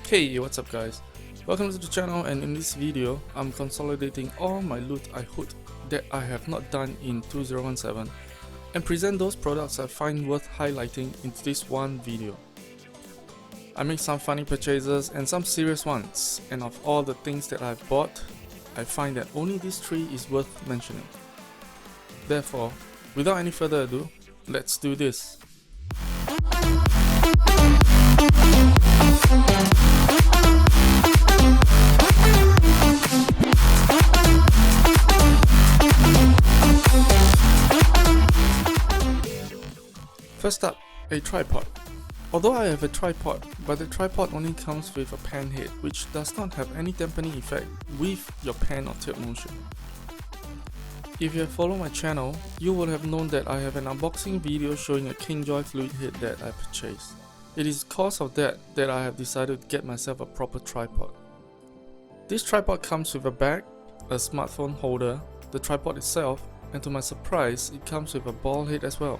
Hey, what's up guys? Welcome to the channel, and in this video, I'm consolidating all my loot I hood that I have not done in 2017 and present those products I find worth highlighting into this one video. I made some funny purchases and some serious ones, and of all the things that I've bought, I find that only these three is worth mentioning. Therefore, without any further ado, let's do this. First up, a tripod. Although I have a tripod, but the tripod only comes with a pan head, which does not have any dampening effect with your pan or tilt motion. If you have followed my channel, you will have known that I have an unboxing video showing a Kingjoy fluid head that I purchased. It is because of that I have decided to get myself a proper tripod. This tripod comes with a bag, a smartphone holder, the tripod itself, and to my surprise, it comes with a ball head as well.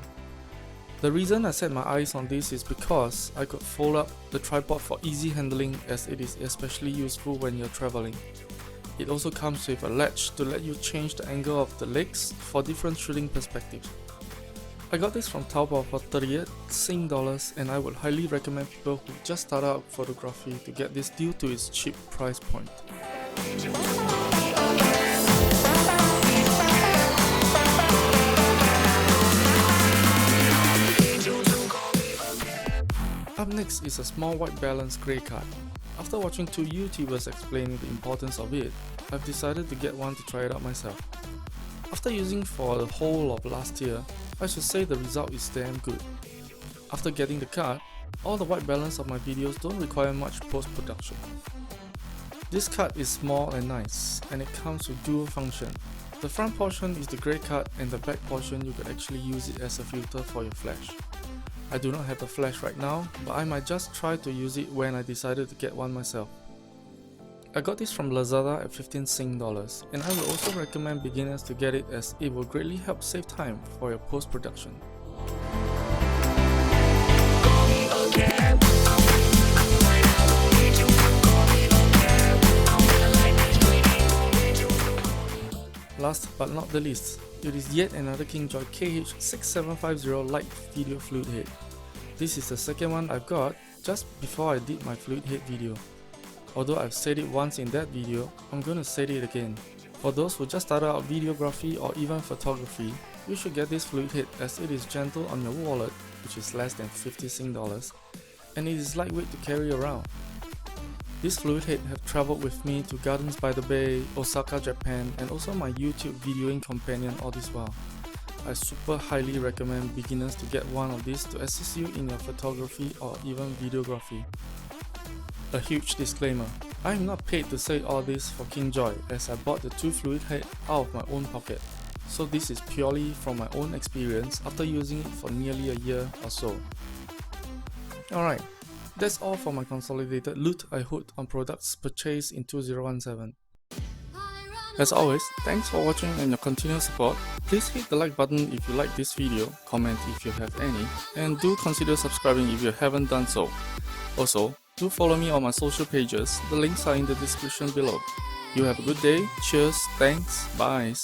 The reason I set my eyes on this is because I could fold up the tripod for easy handling, as it is especially useful when you're traveling. It also comes with a latch to let you change the angle of the legs for different shooting perspectives. I got this from Taobao for 38 Sing dollars, and I would highly recommend people who just start out photography to get this due to its cheap price point. Up next is a small white balance grey card. After watching two YouTubers explain the importance of it, I've decided to get one to try it out myself. After using for the whole of last year, I should say the result is damn good. After getting the card, all the white balance of my videos don't require much post-production. This card is small and nice, and it comes with dual function. The front portion is the grey card, and the back portion you could actually use it as a filter for your flash. I do not have a flash right now, but I might just try to use it when I decided to get one myself. I got this from Lazada at 15 Sing dollars, and I would also recommend beginners to get it, as it will greatly help save time for your post-production. Last but not the least, it is yet another Kingjoy KH6750 Light Video Fluid Head. This is the second one I've got just before I did my fluid head video. Although I've said it once in that video, I'm gonna say it again. For those who just started out videography or even photography, you should get this fluid head, as it is gentle on your wallet, which is less than 50 Sing dollars, and it is lightweight to carry around. This fluid head have travelled with me to Gardens by the Bay, Osaka, Japan, and also my YouTube videoing companion all this while. I super highly recommend beginners to get one of these to assist you in your photography or even videography. A huge disclaimer, I am not paid to say all this for Kingjoy, as I bought the two fluid head out of my own pocket, so this is purely from my own experience after using it for nearly a year or so. Alright. That's all for my consolidated loot I hood on products purchased in 2017. As always, thanks for watching and your continued support. Please hit the like button if you like this video, comment if you have any, and do consider subscribing if you haven't done so. Also, do follow me on my social pages, the links are in the description below. You have a good day, cheers, thanks, bye.